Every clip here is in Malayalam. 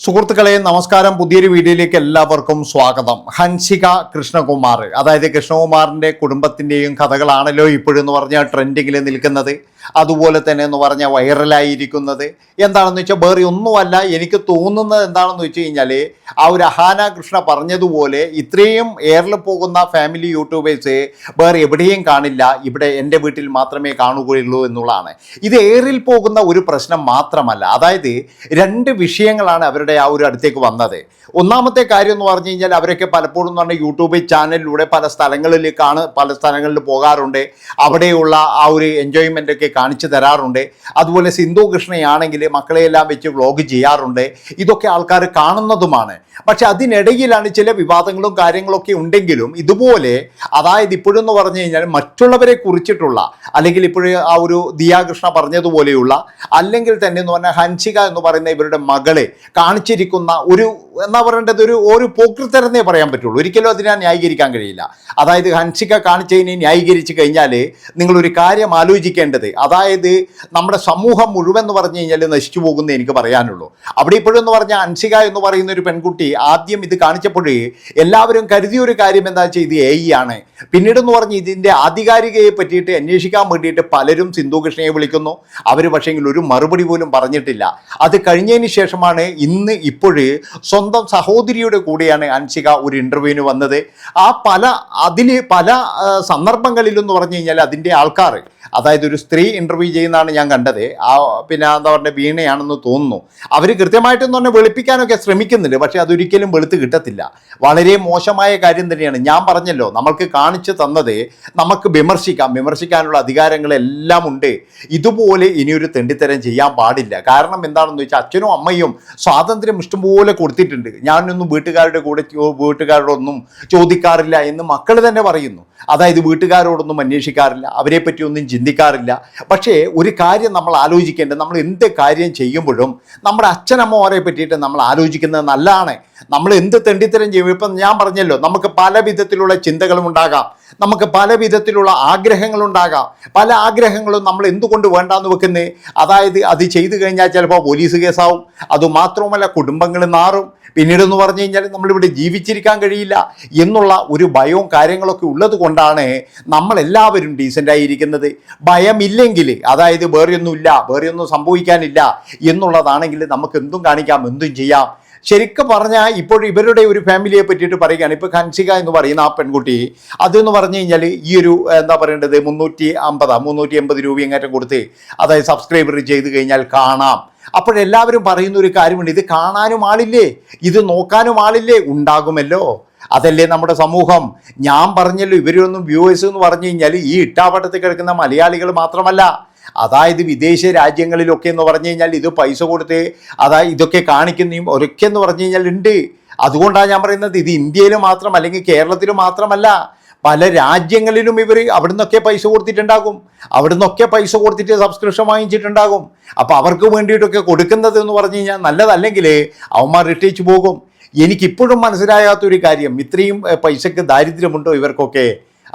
സുഹൃത്തുക്കളെ നമസ്കാരം. പുതിയൊരു വീഡിയോയിലേക്ക് എല്ലാവർക്കും സ്വാഗതം. ഹൻസിക കൃഷ്ണകുമാർ, അതായത് കൃഷ്ണകുമാറിൻ്റെ കുടുംബത്തിൻ്റെയും കഥകളാണല്ലോ ഇപ്പോഴെന്ന് പറഞ്ഞാൽ ട്രെൻഡിങ്ങിൽ നിൽക്കുന്നത്, അതുപോലെ തന്നെ എന്ന് പറഞ്ഞാൽ വൈറലായിരിക്കുന്നത്. എന്താണെന്ന് വെച്ചാൽ വേറെ ഒന്നുമല്ല, എനിക്ക് തോന്നുന്നത് എന്താണെന്ന് വെച്ച് കഴിഞ്ഞാൽ ആ ഒരു അഹാന കൃഷ്ണ പറഞ്ഞതുപോലെ ഇത്രയും എയറിൽ പോകുന്ന ഫാമിലി യൂട്യൂബേഴ്സ് വേറെ എവിടെയും കാണില്ല, ഇവിടെ എൻ്റെ വീട്ടിൽ മാത്രമേ കാണുകയുള്ളൂ എന്നുള്ളതാണ്. ഇത് എയറിൽ പോകുന്ന ഒരു പ്രശ്നം മാത്രമല്ല, അതായത് രണ്ട് വിഷയങ്ങളാണ് അവരുടെ ആ ഒരു അടുത്തേക്ക് വന്നത്. ഒന്നാമത്തെ കാര്യം എന്ന് പറഞ്ഞു കഴിഞ്ഞാൽ അവരൊക്കെ പലപ്പോഴും എന്ന് പറഞ്ഞാൽ യൂട്യൂബ് ചാനലിലൂടെ പല സ്ഥലങ്ങളിൽ പോകാറുണ്ട്, അവിടെയുള്ള ആ ഒരു എൻജോയ്മെൻ്റ് ഒക്കെ കാണിച്ചു തരാറുണ്ട്. അതുപോലെ സിന്ധു കൃഷ്ണയാണെങ്കിൽ മക്കളെയെല്ലാം വെച്ച് വ്ലോഗ് ചെയ്യാറുണ്ട്. ഇതൊക്കെ ആൾക്കാർ കാണുന്നതുമാണ്. പക്ഷെ അതിനിടയിലാണ് ചില വിവാദങ്ങളും കാര്യങ്ങളൊക്കെ ഉണ്ടെങ്കിലും ഇതുപോലെ, അതായത് ഇപ്പോഴെന്ന് പറഞ്ഞു കഴിഞ്ഞാൽ മറ്റുള്ളവരെ കുറിച്ചിട്ടുള്ള, അല്ലെങ്കിൽ ഇപ്പോഴും ആ ഒരു ദിയാകൃഷ്ണ പറഞ്ഞതുപോലെയുള്ള, അല്ലെങ്കിൽ തന്നെ എന്ന് പറഞ്ഞാൽ ഹൻസിക എന്ന് പറയുന്ന ഇവരുടെ മകളെ കാണിച്ചിരിക്കുന്ന ഒരു എന്താ പറയേണ്ടത്, ഒരു പോക്രിത്തരെന്നേ പറയാൻ പറ്റുള്ളൂ. ഒരിക്കലും അതിനെ ന്യായീകരിക്കാൻ കഴിയില്ല. അതായത് ഹൻസിക കാണിച്ചതിനെ ന്യായീകരിച്ച് കഴിഞ്ഞാൽ നിങ്ങളൊരു കാര്യം ആലോചിക്കേണ്ടത്, അതായത് നമ്മുടെ സമൂഹം മുഴുവൻ എന്ന് പറഞ്ഞു കഴിഞ്ഞാൽ നശിച്ചു പോകുന്നേ എനിക്ക് പറയാനുള്ളൂ. അവിടെ ഇപ്പോഴെന്ന് പറഞ്ഞാൽ ഹൻസിക എന്ന് പറയുന്ന ഒരു പെൺകുട്ടി ആദ്യം ഇത് കാണിച്ചപ്പോഴേ എല്ലാവരും കരുതിയൊരു കാര്യം എന്താ വെച്ചാൽ ഇത് AI ആണ്. പിന്നീടെന്ന് പറഞ്ഞ് ഇതിൻ്റെ ആധികാരികയെ പറ്റിയിട്ട് അന്വേഷിക്കാൻ വേണ്ടിയിട്ട് പലരും സിന്ധു കൃഷ്ണയെ വിളിക്കുന്നു. അവർ പക്ഷേങ്കിൽ ഒരു മറുപടി പോലും പറഞ്ഞിട്ടില്ല. അത് കഴിഞ്ഞതിന് ശേഷമാണ് ഇന്ന് ഇപ്പോഴ് സ്വന്തം സഹോദരിയുടെ കൂടെയാണ് ഹൻസിക ഒരു ഇൻ്റർവ്യൂവിന് വന്നത്. ആ പല സന്ദർഭങ്ങളിലെന്ന് പറഞ്ഞു കഴിഞ്ഞാൽ അതിൻ്റെ ആൾക്കാർ, അതായത് ഒരു സ്ത്രീ ഇൻ്റർവ്യൂ ചെയ്യുന്നതാണ് ഞാൻ കണ്ടത്. പിന്നെ എന്താ പറയുക, വീണയാണെന്ന് തോന്നുന്നു. അവർ കൃത്യമായിട്ടെന്ന് പറഞ്ഞാൽ വെളുപ്പിക്കാനൊക്കെ ശ്രമിക്കുന്നുണ്ട്, പക്ഷേ അതൊരിക്കലും വെളുത്ത് കിട്ടത്തില്ല. വളരെ മോശമായ കാര്യം തന്നെയാണ്. ഞാൻ പറഞ്ഞല്ലോ, നമ്മൾക്ക് കാണിച്ചു തന്നത് നമുക്ക് വിമർശിക്കാനുള്ള അധികാരങ്ങളെല്ലാം ഉണ്ട്. ഇതുപോലെ ഇനിയൊരു തെണ്ടിത്തരം ചെയ്യാൻ പാടില്ല. കാരണം എന്താണെന്ന് വെച്ചാൽ അച്ഛനും അമ്മയും സ്വാതന്ത്ര്യം ഇഷ്ടംപോലെ കൊടുത്തിട്ടുണ്ട്. ഞാനൊന്നും വീട്ടുകാരോടൊന്നും ചോദിക്കാറില്ല എന്ന് മക്കൾ തന്നെ പറയുന്നു. അതായത് വീട്ടുകാരോടൊന്നും അന്വേഷിക്കാറില്ല, അവരെ പറ്റി ഒന്നും ചിന്തിക്കാറില്ല. പക്ഷേ ഒരു കാര്യം നമ്മൾ ആലോചിക്കേണ്ടത്, നമ്മൾ എന്ത് കാര്യം ചെയ്യുമ്പോഴും നമ്മുടെ അച്ഛനമ്മമാരെ പറ്റിയിട്ട് നമ്മൾ ആലോചിക്കുന്നത് നല്ലതാണ്. നമ്മൾ എന്ത് തെണ്ടിത്തരം ചെയ്യും, ഇപ്പം ഞാൻ പറഞ്ഞല്ലോ, നമുക്ക് പല വിധത്തിലുള്ള ചിന്തകളും ഉണ്ടാകാം, നമുക്ക് പല വിധത്തിലുള്ള ആഗ്രഹങ്ങളുണ്ടാകാം. പല ആഗ്രഹങ്ങളും നമ്മൾ എന്തുകൊണ്ട് വേണ്ടാന്ന് വെക്കുന്നത്, അതായത് അത് ചെയ്തു കഴിഞ്ഞാൽ ചിലപ്പോൾ പോലീസ് കേസാവും, അതുമാത്രവുമല്ല കുടുംബങ്ങൾ നാറും, പിന്നീടെന്ന് പറഞ്ഞു കഴിഞ്ഞാൽ നമ്മളിവിടെ ജീവിച്ചിരിക്കാൻ കഴിയില്ല എന്നുള്ള ഒരു ഭയവും കാര്യങ്ങളൊക്കെ ഉള്ളത് കൊണ്ടാണ് നമ്മളെല്ലാവരും ഡീസൻ്റായിരിക്കുന്നത്. ഭയമില്ലെങ്കിൽ, അതായത് വേറെയൊന്നും സംഭവിക്കാനില്ല എന്നുള്ളതാണെങ്കിൽ നമുക്ക് എന്തും കാണിക്കാം, എന്തും ചെയ്യാം. ശരിക്കും പറഞ്ഞാൽ ഇപ്പോൾ ഇവരുടെ ഒരു ഫാമിലിയെ പറ്റിയിട്ട് പറയുകയാണ്. ഇപ്പോൾ ഹൻസിക എന്ന് പറയുന്ന ആ പെൺകുട്ടി, അതെന്ന് പറഞ്ഞു കഴിഞ്ഞാൽ ഈ ഒരു എന്താ പറയേണ്ടത് 380 രൂപ എങ്ങാറ്റം കൊടുത്ത്, അതായത് സബ്സ്ക്രൈബർ ചെയ്ത് കഴിഞ്ഞാൽ കാണാം. അപ്പോഴെല്ലാവരും പറയുന്ന ഒരു കാര്യമുണ്ട്, ഇത് കാണാനും ആളില്ലേ, ഇത് നോക്കാനും ആളില്ലേ, ഉണ്ടാകുമല്ലോ. അതല്ലേ നമ്മുടെ സമൂഹം. ഞാൻ പറഞ്ഞല്ലോ, ഇവരൊന്നും വ്യൂവേഴ്സ് എന്ന് പറഞ്ഞു കഴിഞ്ഞാൽ ഈ ഇട്ടാവട്ടത്തിൽ കിടക്കുന്ന മലയാളികൾ മാത്രമല്ല, അതായത് വിദേശ രാജ്യങ്ങളിലൊക്കെ എന്ന് പറഞ്ഞു കഴിഞ്ഞാൽ ഇത് പൈസ കൊടുത്ത് അതായത് ഇതൊക്കെ കാണിക്കുന്നതും ഒരൊക്കെ എന്ന് പറഞ്ഞു കഴിഞ്ഞാൽ ഉണ്ട്. അതുകൊണ്ടാണ് ഞാൻ പറയുന്നത്, ഇത് ഇന്ത്യയിൽ മാത്രം അല്ലെങ്കിൽ കേരളത്തിൽ മാത്രമല്ല, പല രാജ്യങ്ങളിലും ഇവർ അവിടുന്നൊക്കെ പൈസ കൊടുത്തിട്ട് സബ്സ്ക്രിപ്ഷൻ വാങ്ങിച്ചിട്ടുണ്ടാകും. അപ്പോൾ അവർക്ക് വേണ്ടിയിട്ടൊക്കെ കൊടുക്കുന്നത് എന്ന് പറഞ്ഞു കഴിഞ്ഞാൽ നല്ലതല്ലെങ്കിൽ അവന്മാർ റിട്ടേച്ച് പോകും. എനിക്കിപ്പോഴും മനസ്സിലാകാത്തൊരു കാര്യം, ഇത്രയും പൈസക്ക് ദാരിദ്ര്യമുണ്ടോ ഇവർക്കൊക്കെ?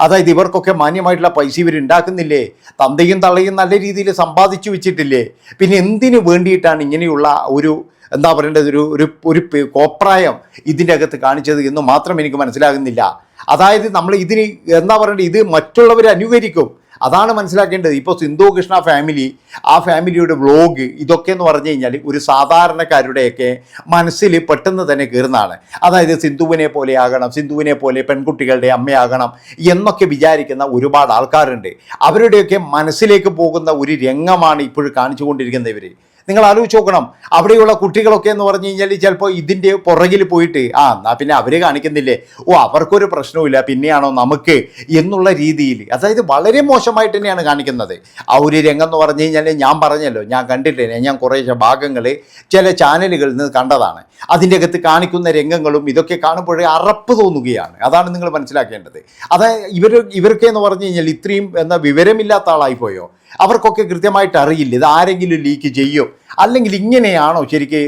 അതായത് ഇവർക്കൊക്കെ മാന്യമായിട്ടുള്ള പൈസ ഇവരുണ്ടാക്കുന്നില്ലേ? തന്തയും തള്ളയും നല്ല രീതിയിൽ സമ്പാദിച്ചു വെച്ചിട്ടില്ലേ? പിന്നെ എന്തിനു വേണ്ടിയിട്ടാണ് ഇങ്ങനെയുള്ള ഒരു എന്താ പറയേണ്ടത് ഒരു കോപ്രായം ഇതിൻ്റെ അകത്ത് കാണിച്ചത് എന്ന് മാത്രം എനിക്ക് മനസ്സിലാകുന്നില്ല. അതായത് നമ്മൾ ഇതിന് എന്താ പറയേണ്ടത്, ഇത് മറ്റുള്ളവർ അനുകരിക്കും, അതാണ് മനസ്സിലാക്കേണ്ടത്. ഇപ്പോൾ സിന്ധു കൃഷ്ണ ആ ഫാമിലിയുടെ വ്ലോഗ് ഇതൊക്കെ എന്ന് പറഞ്ഞു കഴിഞ്ഞാൽ ഒരു സാധാരണക്കാരുടെയൊക്കെ മനസ്സിൽ പെട്ടെന്ന് തന്നെ കയറുന്നതാണ്. അതായത് സിന്ധുവിനെ പോലെ പെൺകുട്ടികളുടെ അമ്മയാകണം എന്നൊക്കെ വിചാരിക്കുന്ന ഒരുപാട് ആൾക്കാരുണ്ട്. അവരുടെയൊക്കെ മനസ്സിലേക്ക് പോകുന്ന ഒരു രംഗമാണ് ഇപ്പോഴും കാണിച്ചുകൊണ്ടിരിക്കുന്നത് ഇവർ. നിങ്ങൾ ആലോചിച്ച് നോക്കണം, അവിടെയുള്ള കുട്ടികളൊക്കെ എന്ന് പറഞ്ഞു കഴിഞ്ഞാൽ ചിലപ്പോൾ ഇതിൻ്റെ പുറകിൽ പോയിട്ട് എന്നാൽ പിന്നെ അവർ കാണിക്കുന്നില്ലേ, അവർക്കൊരു പ്രശ്നവുമില്ല, പിന്നെയാണോ നമുക്ക് എന്നുള്ള രീതിയിൽ, അതായത് വളരെ മോശമായിട്ട് തന്നെയാണ് കാണിക്കുന്നത്. ആ ഒരു രംഗം എന്ന് പറഞ്ഞു കഴിഞ്ഞാൽ ഞാൻ പറഞ്ഞല്ലോ, ഞാൻ കണ്ടിട്ടില്ല, ഞാൻ കുറേ ഭാഗങ്ങൾ ചില ചാനലുകളിൽ നിന്ന് കണ്ടതാണ്. അതിൻ്റെ അകത്ത് കാണിക്കുന്ന രംഗങ്ങളും ഇതൊക്കെ കാണുമ്പോഴേ അറപ്പ് തോന്നുകയാണ്. അതാണ് നിങ്ങൾ മനസ്സിലാക്കേണ്ടത്. അതായത് ഇവർക്ക് എന്ന് പറഞ്ഞു കഴിഞ്ഞാൽ ഇത്രയും വിവരമില്ലാത്ത ആളായിപ്പോയോ? അവർക്കൊക്കെ കൃത്യമായിട്ട് അറിയില്ല ഇത് ആരെങ്കിലും ലീക്ക് ചെയ്യും, അല്ലെങ്കിൽ ഇങ്ങനെയാണോ ശരിക്കും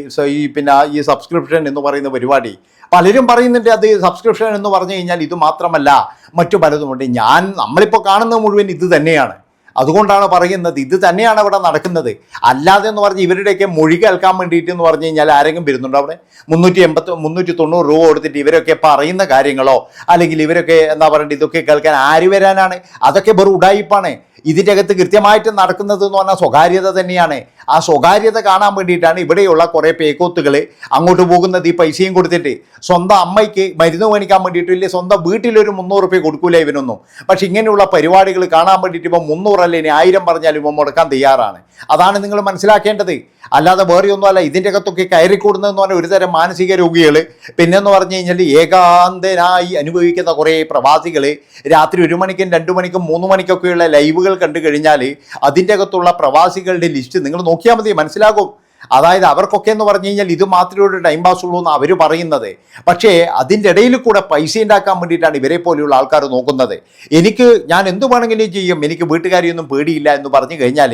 ഈ സബ്സ്ക്രിപ്ഷൻ എന്ന് പറയുന്ന പരിപാടി. പലരും പറയുന്നുണ്ട് അത് സബ്സ്ക്രിപ്ഷൻ എന്ന് പറഞ്ഞു കഴിഞ്ഞാൽ ഇത് മാത്രമല്ല മറ്റു പലതുമുണ്ട്. നമ്മളിപ്പോൾ കാണുന്നത് മുഴുവൻ ഇത് തന്നെയാണ്. അതുകൊണ്ടാണ് പറയുന്നത് ഇത് തന്നെയാണ് അവിടെ നടക്കുന്നത്. അല്ലാതെ എന്ന് പറഞ്ഞ് ഇവരുടെയൊക്കെ മൊഴി കേൾക്കാൻ വേണ്ടിയിട്ട് എന്ന് പറഞ്ഞു കഴിഞ്ഞാൽ ആരെങ്കിലും വരുന്നുണ്ടോ അവിടെ? 390 രൂപ കൊടുത്തിട്ട് ഇവരൊക്കെ പറയുന്ന കാര്യങ്ങളോ അല്ലെങ്കിൽ ഇവരൊക്കെ എന്താ പറയുക ഇതൊക്കെ കേൾക്കാൻ ആര് വരാനാണ്? അതൊക്കെ വെറും ഉഡായിപ്പാണ്. ഇതിൻ്റെ അകത്ത് കൃത്യമായിട്ട് നടക്കുന്നത് എന്ന് പറഞ്ഞാൽ സ്വകാര്യത തന്നെയാണ്. ആ സ്വകാര്യത കാണാൻ വേണ്ടിയിട്ടാണ് ഇവിടെയുള്ള കുറേ പേക്കോത്തുകൾ അങ്ങോട്ട് പോകുന്നത്. ഈ പൈസയും കൊടുത്തിട്ട് സ്വന്തം അമ്മയ്ക്ക് മരുന്ന് മേടിക്കാൻ വേണ്ടിയിട്ട് ഇല്ലേ സ്വന്തം വീട്ടിലൊരു 300 രൂപ കൊടുക്കൂല ഇവനൊന്നും. പക്ഷെ ഇങ്ങനെയുള്ള പരിപാടികൾ കാണാൻ വേണ്ടിയിട്ട് ഇപ്പം 300 അല്ലേ ഇനി 1000 പറഞ്ഞാലും ഇവൻ മുടക്കാൻ തയ്യാറാണ്. അതാണ് നിങ്ങൾ മനസ്സിലാക്കേണ്ടത്. അല്ലാതെ വേറെ ഒന്നുമല്ല. ഇതിൻ്റെ അകത്തൊക്കെ കയറിക്കൂടുന്നതെന്ന് പറഞ്ഞാൽ ഒരുതരം മാനസിക രോഗികൾ, പിന്നെന്ന് പറഞ്ഞു കഴിഞ്ഞാൽ ഏകാന്തനായി അനുഭവിക്കുന്ന കുറേ പ്രവാസികൾ രാത്രി 1 മണിക്കും 2 മണിക്കും 3 മണിക്കൊക്കെയുള്ള ലൈവുകൾ കണ്ടു കഴിഞ്ഞാൽ അതിൻ്റെ അകത്തുള്ള പ്രവാസികളുടെ ലിസ്റ്റ് നിങ്ങൾ നോക്കിയാൽ മതി, മനസ്സിലാകും. അതായത് അവർക്കൊക്കെ എന്ന് പറഞ്ഞു കഴിഞ്ഞാൽ ഇത് മാത്രമേ ഒരു ടൈം പാസ് ഉള്ളൂ എന്ന് അവർ പറയുന്നത്. പക്ഷേ അതിൻ്റെ ഇടയിൽ കൂടെ പൈസ ഉണ്ടാക്കാൻ വേണ്ടിയിട്ടാണ് ഇവരെ പോലെയുള്ള ആൾക്കാർ നോക്കുന്നത്. ഞാൻ എന്ത് വേണമെങ്കിലും ചെയ്യും, എനിക്ക് വീട്ടുകാരെയൊന്നും പേടിയില്ല എന്ന് പറഞ്ഞു കഴിഞ്ഞാൽ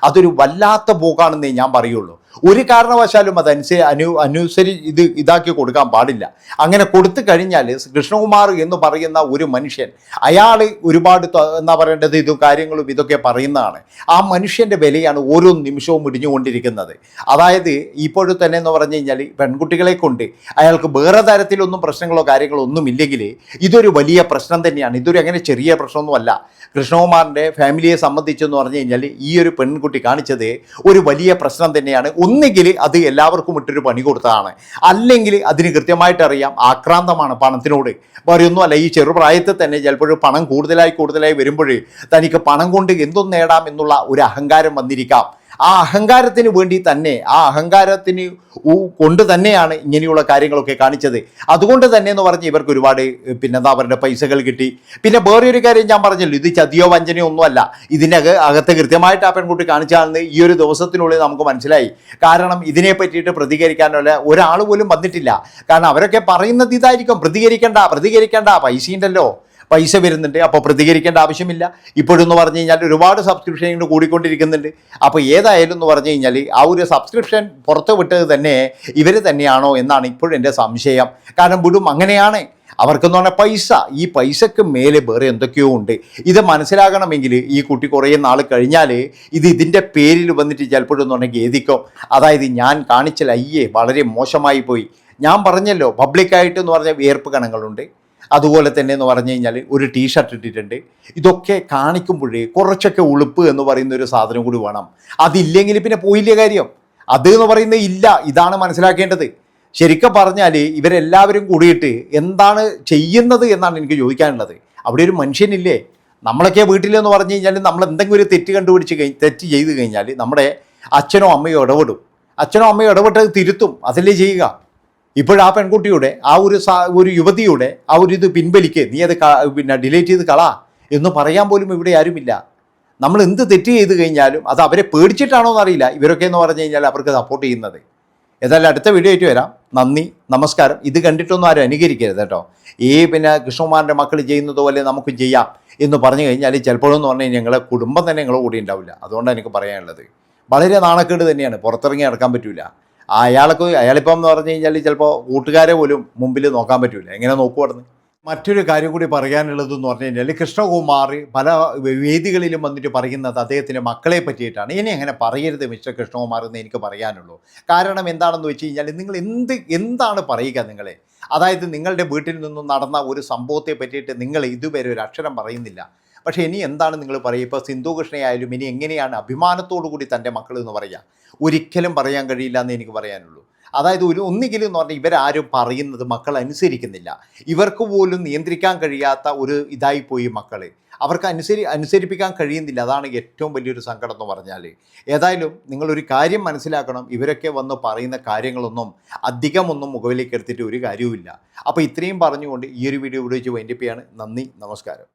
അതൊരു വല്ലാത്ത പോക്കാണെന്നേ ഞാൻ പറയുള്ളൂ. ഒരു കാരണവശാലും അത് ഇതാക്കി കൊടുക്കാൻ പാടില്ല. അങ്ങനെ കൊടുത്തു കഴിഞ്ഞാൽ കൃഷ്ണകുമാർ എന്ന് പറയുന്ന ഒരു മനുഷ്യൻ, അയാൾ ഒരുപാട് എന്താ പറയേണ്ടത് ഇതും കാര്യങ്ങളും ഇതൊക്കെ പറയുന്നതാണ്. ആ മനുഷ്യൻ്റെ വിലയാണ് ഓരോ നിമിഷവും ഇടിഞ്ഞുകൊണ്ടിരിക്കുന്നത്. അതായത് ഇപ്പോഴും തന്നെ എന്ന് പറഞ്ഞു കഴിഞ്ഞാൽ പെൺകുട്ടികളെ കൊണ്ട് അയാൾക്ക് വേറെ തരത്തിലൊന്നും പ്രശ്നങ്ങളോ കാര്യങ്ങളോ ഒന്നും ഇല്ലെങ്കിൽ ഇതൊരു വലിയ പ്രശ്നം തന്നെയാണ്. ഇതൊരു അങ്ങനെ ചെറിയ പ്രശ്നമൊന്നുമല്ല. കൃഷ്ണകുമാറിൻ്റെ ഫാമിലിയെ സംബന്ധിച്ചെന്ന് പറഞ്ഞു കഴിഞ്ഞാൽ ഈ ഒരു പെൺകുട്ടി കാണിച്ചത് ഒരു വലിയ പ്രശ്നം തന്നെയാണ്. ഒന്നുകിൽ അത് എല്ലാവർക്കും ഇട്ടൊരു പണി കൊടുത്തതാണ്, അല്ലെങ്കിൽ അതിന് കൃത്യമായിട്ട് അറിയാം ആക്രാന്തമാണ് പണത്തിനോട്. വേറെയൊന്നുമല്ല, ഈ ചെറുപ്രായത്തിൽ തന്നെ ചിലപ്പോഴും പണം കൂടുതലായി വരുമ്പോഴേ തനിക്ക് പണം കൊണ്ട് എന്തൊന്നും നേടാം എന്നുള്ള ഒരു അഹങ്കാരം വന്നിരിക്കാം. ആ അഹങ്കാരത്തിന് വേണ്ടി തന്നെ, ആ അഹങ്കാരത്തിന് കൊണ്ട് തന്നെയാണ് ഇങ്ങനെയുള്ള കാര്യങ്ങളൊക്കെ കാണിച്ചത്. അതുകൊണ്ട് തന്നെ എന്ന് പറഞ്ഞ് ഇവർക്ക് ഒരുപാട് പിന്നെന്താ അവരുടെ പൈസകൾ കിട്ടി. പിന്നെ വേറെ ഒരു കാര്യം ഞാൻ പറഞ്ഞല്ലോ, ഇത് ചതിയോ വഞ്ചനയോ ഒന്നുമല്ല. ഇതിൻ്റെ അകത്ത് കൃത്യമായിട്ട് ആ പെൺകുട്ടി കാണിച്ചാണെന്ന് ഈ ഒരു ദിവസത്തിനുള്ളിൽ നമുക്ക് മനസ്സിലായി. കാരണം ഇതിനെ പറ്റിയിട്ട് പ്രതികരിക്കാനുള്ള ഒരാൾ പോലും വന്നിട്ടില്ല. കാരണം അവരൊക്കെ പറയുന്നത് ഇതായിരിക്കും, പ്രതികരിക്കേണ്ട പൈസ ഉണ്ടല്ലോ, പൈസ വരുന്നുണ്ട്, അപ്പോൾ പ്രതികരിക്കേണ്ട ആവശ്യമില്ല. ഇപ്പോഴെന്ന് പറഞ്ഞു കഴിഞ്ഞാൽ ഒരുപാട് സബ്സ്ക്രിപ്ഷൻ കൂടിക്കൊണ്ടിരിക്കുന്നുണ്ട്. അപ്പോൾ ഏതായാലും എന്ന് പറഞ്ഞു കഴിഞ്ഞാൽ ആ ഒരു സബ്സ്ക്രിപ്ഷൻ പുറത്ത് വിട്ടത് തന്നെ ഇവർ തന്നെയാണോ എന്നാണ് ഇപ്പോഴും എൻ്റെ സംശയം. കാരണം വിടും അങ്ങനെയാണ് അവർക്കെന്ന് പറഞ്ഞാൽ പൈസ, ഈ പൈസക്ക് മേലെ വേറെ എന്തൊക്കെയോ ഉണ്ട്. ഇത് മനസ്സിലാകണമെങ്കിൽ ഈ കുട്ടി കുറേ നാൾ കഴിഞ്ഞാൽ ഇതിൻ്റെ പേരിൽ വന്നിട്ട് ചിലപ്പോഴെന്ന് പറഞ്ഞാൽ ഖേദിക്കും. അതായത് ഞാൻ കാണിച്ചാൽ വളരെ മോശമായി പോയി. ഞാൻ പറഞ്ഞല്ലോ പബ്ലിക്കായിട്ട് എന്ന് പറഞ്ഞാൽ വിയർപ്പ് കണങ്ങളുണ്ട്. അതുപോലെ തന്നെ എന്ന് പറഞ്ഞു കഴിഞ്ഞാൽ ഒരു ടീഷർട്ട് ഇട്ടിട്ടുണ്ട്. ഇതൊക്കെ കാണിക്കുമ്പോഴേ കുറച്ചൊക്കെ ഉളുപ്പ് എന്ന് പറയുന്ന ഒരു സാധനം കൂടി വേണം. അതില്ലെങ്കിൽ പിന്നെ പോയില്ലേ കാര്യം. അത് എന്ന് പറയുന്നത് ഇല്ല. ഇതാണ് മനസ്സിലാക്കേണ്ടത്. ശരിക്കും പറഞ്ഞാൽ ഇവരെല്ലാവരും കൂടിയിട്ട് എന്താണ് ചെയ്യുന്നത് എന്നാണ് എനിക്ക് ചോദിക്കാനുള്ളത്. അവിടെ ഒരു മനുഷ്യനില്ലേ? നമ്മളൊക്കെ വീട്ടിലെന്ന് പറഞ്ഞു കഴിഞ്ഞാൽ നമ്മൾ എന്തെങ്കിലും ഒരു തെറ്റ് ചെയ്ത് കഴിഞ്ഞാൽ നമ്മുടെ അച്ഛനോ അമ്മയോ ഇടപെടും. അച്ഛനോ അമ്മയോ ഇടപെട്ടത് തിരുത്തും, അതല്ലേ ചെയ്യുക. ഇപ്പോഴാ പെൺകുട്ടിയുടെ ഒരു യുവതിയുടെ ഇത് പിൻവലിക്ക്, നീ അത് ഡിലീറ്റ് ചെയ്ത് കളാ എന്ന് പറയാൻ പോലും ഇവിടെ ആരുമില്ല. നമ്മൾ എന്ത് തെറ്റ് ചെയ്ത് കഴിഞ്ഞാലും അത് അവരെ പേടിച്ചിട്ടാണോ എന്നറിയില്ല ഇവരൊക്കെ എന്ന് പറഞ്ഞു കഴിഞ്ഞാൽ അവർക്ക് സപ്പോർട്ട് ചെയ്യുന്നത്. ഏതായാലും അടുത്ത വീഡിയോ ആയിട്ട് വരാം. നന്ദി, നമസ്കാരം. ഇത് കണ്ടിട്ടൊന്നും ആരും അനുകരിക്കരുത് കേട്ടോ. കൃഷ്ണകുമാറിൻ്റെ മക്കൾ ചെയ്യുന്നത് പോലെ നമുക്ക് ചെയ്യാം എന്ന് പറഞ്ഞു കഴിഞ്ഞാൽ ചിലപ്പോഴെന്ന് പറഞ്ഞാൽ ഞങ്ങളെ കുടുംബം തന്നെ ഞങ്ങളുടെ കൂടി ഉണ്ടാവില്ല. അതുകൊണ്ടാണ് എനിക്ക് പറയാനുള്ളത്. വളരെ നാണക്കേട് തന്നെയാണ്, പുറത്തിറങ്ങി നടക്കാൻ പറ്റില്ല. അയാളിപ്പം എന്ന് പറഞ്ഞു കഴിഞ്ഞാൽ ചിലപ്പോൾ കൂട്ടുകാരെ പോലും മുമ്പിൽ നോക്കാൻ പറ്റില്ല. എങ്ങനെ നോക്കുവായിരുന്നു. മറ്റൊരു കാര്യം കൂടി പറയാനുള്ളതെന്ന് പറഞ്ഞു കഴിഞ്ഞാൽ കൃഷ്ണകുമാർ പല വേദികളിലും വന്നിട്ട് പറയുന്നത് അദ്ദേഹത്തിൻ്റെ മക്കളെ പറ്റിയിട്ടാണ്. ഇനി അങ്ങനെ പറയരുത് മിസ്റ്റർ കൃഷ്ണകുമാർ എന്ന് എനിക്ക് പറയാനുള്ളൂ. കാരണം എന്താണെന്ന് വെച്ച് കഴിഞ്ഞാൽ നിങ്ങൾ എന്താണ് പറയുക നിങ്ങളെ? അതായത് നിങ്ങളുടെ വീട്ടിൽ നിന്നും നടന്ന ഒരു സംഭവത്തെ പറ്റിയിട്ട് നിങ്ങൾ ഇതുവരെ ഒരു അക്ഷരം പറയുന്നില്ല. പക്ഷേ ഇനി എന്താണ് നിങ്ങൾ പറയുക? ഇപ്പോൾ സിന്ധു കൃഷ്ണയായാലും ഇനി എങ്ങനെയാണ് അഭിമാനത്തോടു കൂടി തൻ്റെ മക്കൾ എന്ന് പറയുക? ഒരിക്കലും പറയാൻ കഴിയില്ല എന്ന് എനിക്ക് പറയാനുള്ളൂ. അതായത് ഒന്നുകിലും എന്ന് പറഞ്ഞാൽ ഇവരാരും പറയുന്നത് മക്കൾ അനുസരിക്കുന്നില്ല. ഇവർക്ക് പോലും നിയന്ത്രിക്കാൻ കഴിയാത്ത ഒരു ഇതായിപ്പോയി മക്കൾ. അവർക്ക് അനുസരിപ്പിക്കാൻ കഴിയുന്നില്ല. അതാണ് ഏറ്റവും വലിയൊരു സങ്കടം എന്ന് പറഞ്ഞാൽ. ഏതായാലും നിങ്ങളൊരു കാര്യം മനസ്സിലാക്കണം, ഇവരൊക്കെ വന്ന് പറയുന്ന കാര്യങ്ങളൊന്നും അധികമൊന്നും മുഖവിലേക്ക് എടുത്തിട്ട് ഒരു കാര്യവുമില്ല. അപ്പോൾ ഇത്രയും പറഞ്ഞുകൊണ്ട് ഈ ഒരു വീഡിയോ ഇവിടെ വെച്ച് വൈൻഡപ്പ് ചെയ്യാണ്. നന്ദി, നമസ്കാരം.